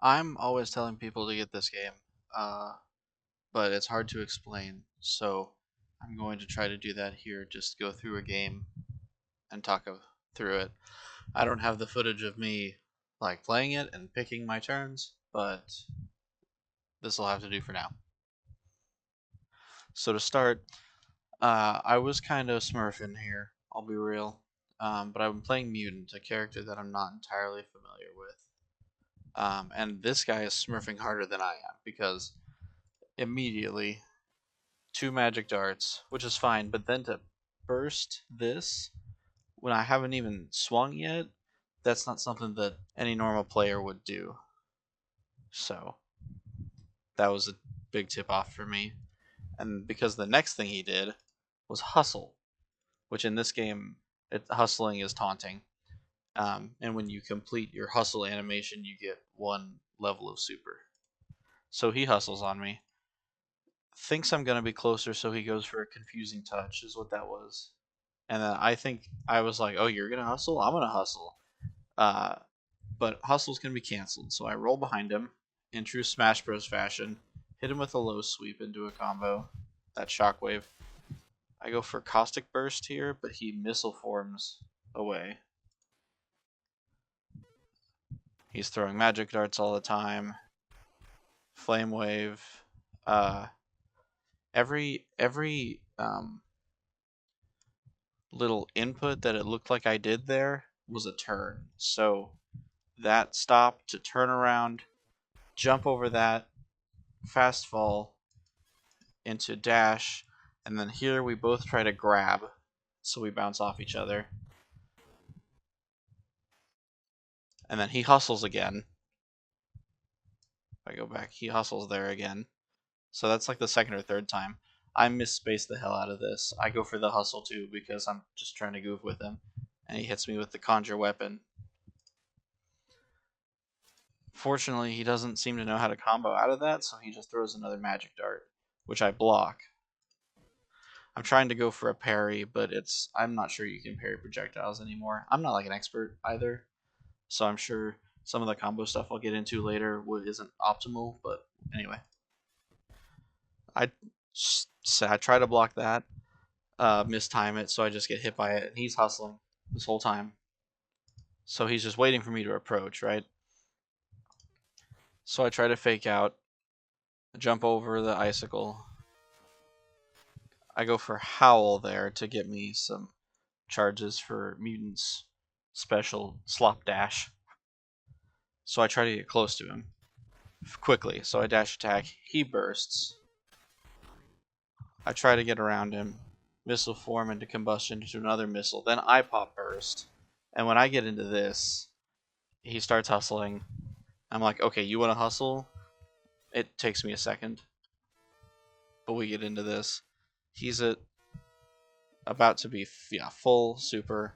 I'm always telling people to get this game, uh, but it's hard to explain, so I'm going to try to do that here. Just go through a game and through it. I don't have the footage of me like playing it and picking my turns, but this will have to do for now. So to start, I was kind of smurfing here. I'll be real, but I've been playing Mutant, a character that I'm not entirely familiar with. And this guy is smurfing harder than I am because immediately two magic darts, which is fine, but then to burst this when I haven't even swung yet, that's not something that any normal player would do. So that was a big tip off for me. And because the next thing he did was hustle, which in this game, hustling is taunting. And when you complete your hustle animation, you get one level of super. So he hustles on me, thinks I'm going to be closer, so he goes for a confusing touch, is what that was. And then I think I was like, oh, you're going to hustle? I'm going to hustle. Uh, but hustle's going to be canceled. So I roll behind him in true Smash Bros. Fashion, hit him with a low sweep into a combo. That shockwave. I go for Caustic Burst here, but he missile forms away. He's throwing magic darts all the time. Flame Wave. Uh, every little input that it looked like I did there was a turn. So that stop to turn around, jump over that, fast fall into dash, and then here we both try to grab, so we bounce off each other. And then he hustles again. If I go back, he hustles there again. So that's like the second or third time. I misspaced the hell out of this. I go for the hustle too because I'm just trying to goof with him. And he hits me with the conjure weapon. Fortunately, he doesn't seem to know how to combo out of that, so he just throws another magic dart, which I block. I'm trying to go for a parry, but I'm not sure you can parry projectiles anymore. I'm not like an expert either, so I'm sure some of the combo stuff I'll get into later isn't optimal, but anyway. I try to block that, mistime it, so I just get hit by it, and he's hustling this whole time. So he's just waiting for me to approach, right? So I try to fake out, jump over the icicle. I go for Howl there to get me some charges for Mutant's special slop dash. So I try to get close to him quickly. So I dash attack. He bursts. I try to get around him. Missile form into combustion into another missile. Then I pop burst. And when I get into this, he starts hustling. I'm like, okay, you want to hustle? It takes me a second. But we get into this. He's about to be full super.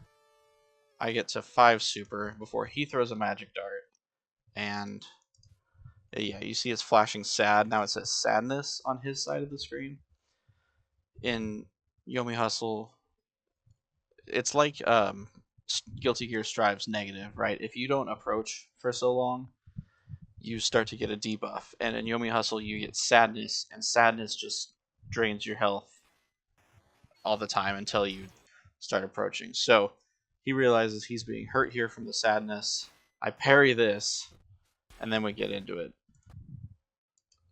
I get to 5 super before he throws a magic dart. And yeah, you see it's flashing sad. Now it says sadness on his side of the screen. In YOMI Hustle, it's like Guilty Gear Strive's negative, right? If you don't approach for so long, you start to get a debuff. And in YOMI Hustle, you get sadness, and sadness just drains your health all the time until you start approaching. So he realizes he's being hurt here from the sadness. I parry this, and then we get into it.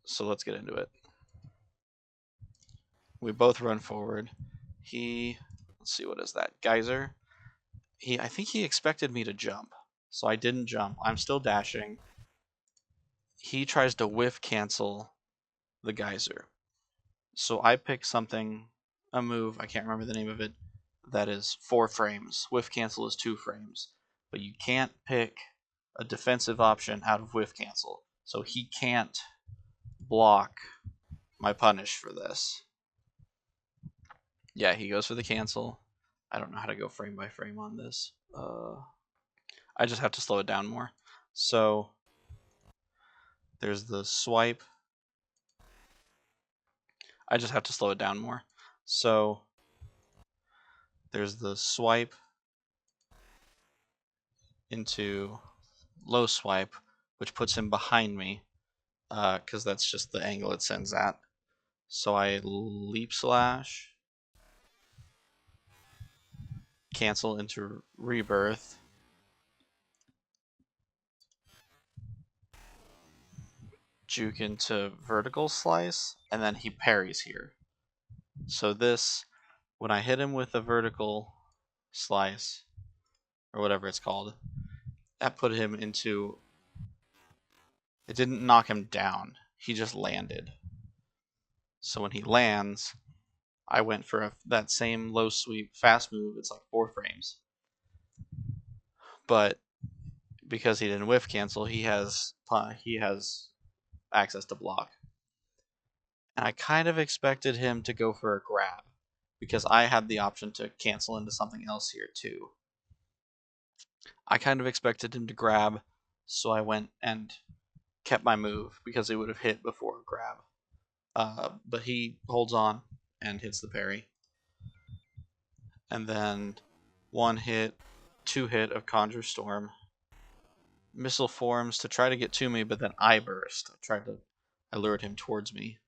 So let's get into it. We both run forward. Let's see, what is that? Geyser. I think he expected me to jump, so I didn't jump. I'm still dashing. He tries to whiff cancel the geyser. So I pick a move, I can't remember the name of it, that is 4 frames. Whiff cancel is 2 frames. But you can't pick a defensive option out of whiff cancel. So he can't block my punish for this. Yeah, he goes for the cancel. I don't know how to go frame by frame on this. I just have to slow it down more. So there's the swipe. I just have to slow it down more. So there's the swipe into low swipe, which puts him behind me, because that's just the angle it sends at. So I leap slash, cancel into rebirth, juke into vertical slice, and then he parries here. So this, when I hit him with a vertical slice, or whatever it's called, that put him into... It didn't knock him down, he just landed. So when he lands, I went for that same low sweep fast move. It's like 4 frames. But because he didn't whiff cancel, he has access to block. And I kind of expected him to go for a grab, because I had the option to cancel into something else here too. I kind of expected him to grab, so I went and kept my move, because it would have hit before a grab. But he holds on and hits the parry. And then 1 hit, 2 hit of Conjure Storm. Missile forms to try to get to me, but then I burst. I lured him towards me.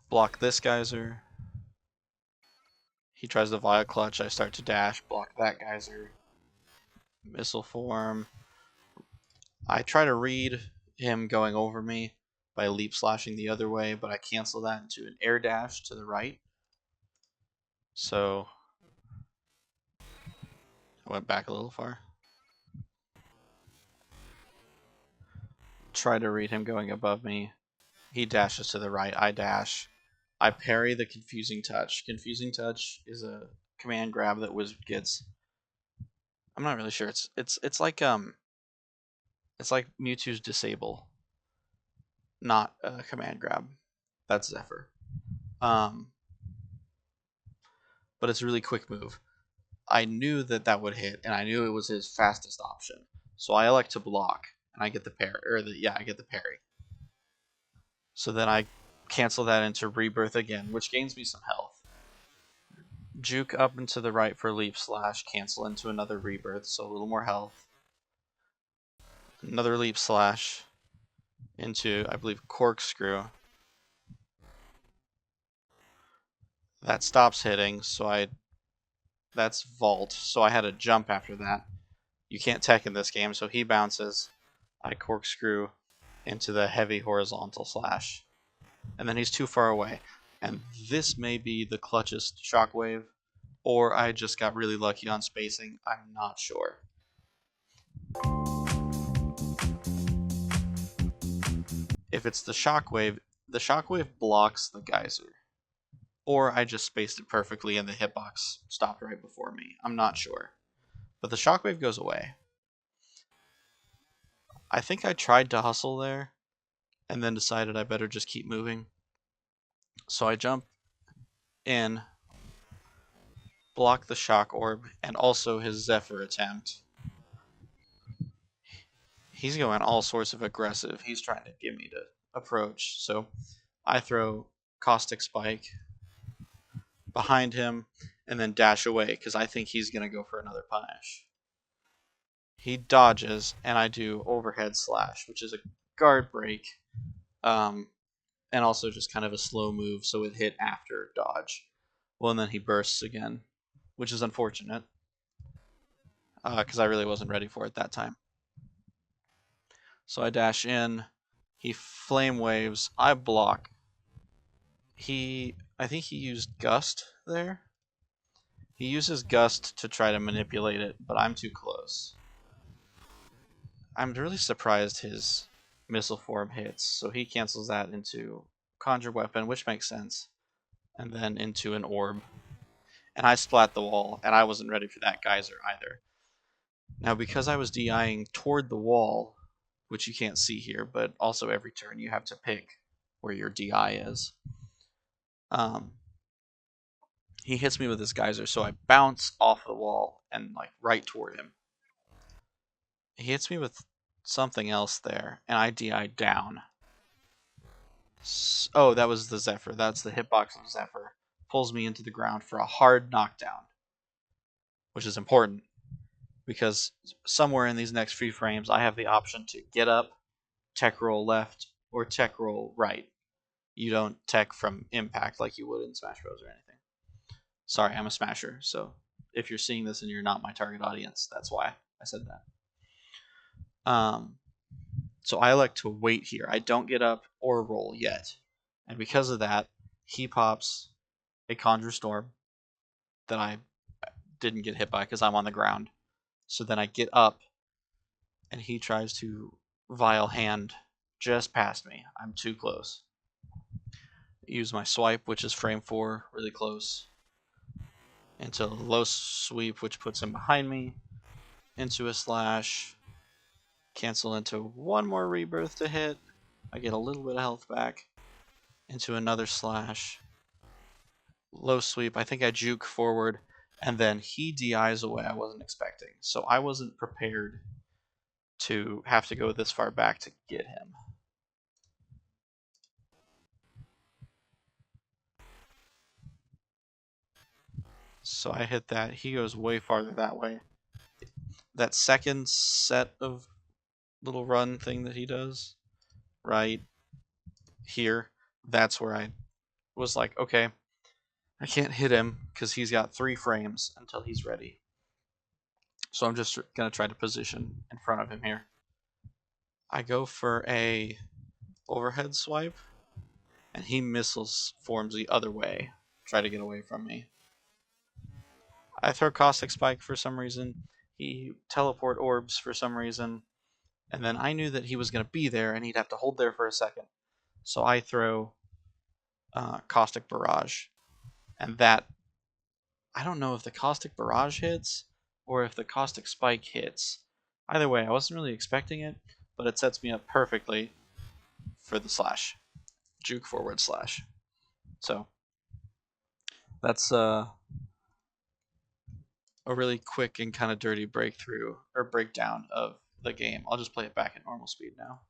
Block this geyser. He tries to Vile Clutch. I start to dash, block that geyser. Missile form. I try to read him going over me by leap slashing the other way, but I cancel that into an air dash to the right. So I went back a little far. Try to read him going above me. He dashes to the right. I dash. I parry the Confusing Touch. Confusing Touch is a command grab that Wizard gets. I'm not really sure. It's like Mewtwo's Disable, not a command grab. That's Zephyr. But it's a really quick move. I knew that would hit, and I knew it was his fastest option. So I elect to block, and I get the parry, I get the parry. So then I cancel that into Rebirth again, which gains me some health. Juke up and to the right for Leap Slash, cancel into another Rebirth, so a little more health. Another Leap Slash into, I believe, Corkscrew. That stops hitting, so that's Vault, so I had to jump after that. You can't tech in this game, so he bounces. I Corkscrew into the heavy horizontal slash. And then he's too far away. And this may be the clutchest Shockwave, or I just got really lucky on spacing. I'm not sure. If it's the Shockwave blocks the Geyser. Or I just spaced it perfectly and the hitbox stopped right before me. I'm not sure. But the Shockwave goes away. I think I tried to hustle there, and then decided I better just keep moving. So I jump in, block the Shock Orb, and also his Zephyr attempt. He's going all sorts of aggressive. He's trying to get me to approach. So I throw Caustic Spike behind him and then dash away, because I think he's going to go for another punish. He dodges, and I do Overhead Slash, which is a guard break, and also just kind of a slow move, so it hit after dodge. Well, and then he bursts again, which is unfortunate, because I really wasn't ready for it that time. So I dash in, he Flame Waves, I block. I think he used Gust there. He uses Gust to try to manipulate it, but I'm too close. I'm really surprised his Missile Form hits, so he cancels that into Conjure Weapon, which makes sense, and then into an Orb. And I splat the wall, and I wasn't ready for that Geyser either. Now, because I was DIing toward the wall, which you can't see here, but also every turn you have to pick where your DI is. He hits me with this Geyser, so I bounce off the wall and like right toward him. He hits me with something else there, and I DI down. Oh, that was the Zephyr. That's the hitbox of Zephyr. Pulls me into the ground for a hard knockdown, which is important. because somewhere in these next few frames I have the option to get up, tech roll left, or tech roll right. You don't tech from impact like you would in Smash Bros. Or anything. Sorry, I'm a Smasher, so if you're seeing this and you're not my target audience, that's why I said that. So I elect to wait here. I don't get up or roll yet. And because of that, he pops a Conjure Storm that I didn't get hit by because I'm on the ground. So then I get up, and he tries to Vile Hand just past me. I'm too close. Use my swipe, which is frame 4, really close, into a low sweep, which puts him behind me, into a slash, cancel into one more rebirth to hit. I get a little bit of health back, into another slash, low sweep. I think I juke forward, and then he DIs away I wasn't expecting. So I wasn't prepared to have to go this far back to get him. So I hit that. He goes way farther that way. That second set of little run thing that he does, right here, that's where I was like, okay, I can't hit him because he's got 3 frames until he's ready. So I'm just going to try to position in front of him here. I go for a overhead swipe, and he missiles forms the other way, try to get away from me. I throw Caustic Spike for some reason. He teleport orbs for some reason. And then I knew that he was going to be there and he'd have to hold there for a second. So I throw Caustic Barrage. And that, I don't know if the Caustic Barrage hits or if the Caustic Spike hits. Either way, I wasn't really expecting it, but it sets me up perfectly for the slash. Juke forward slash. So that's a really quick and kind of dirty breakthrough or breakdown of the game. I'll just play it back at normal speed now.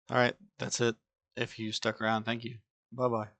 All right, that's it. If you stuck around, thank you. Bye bye.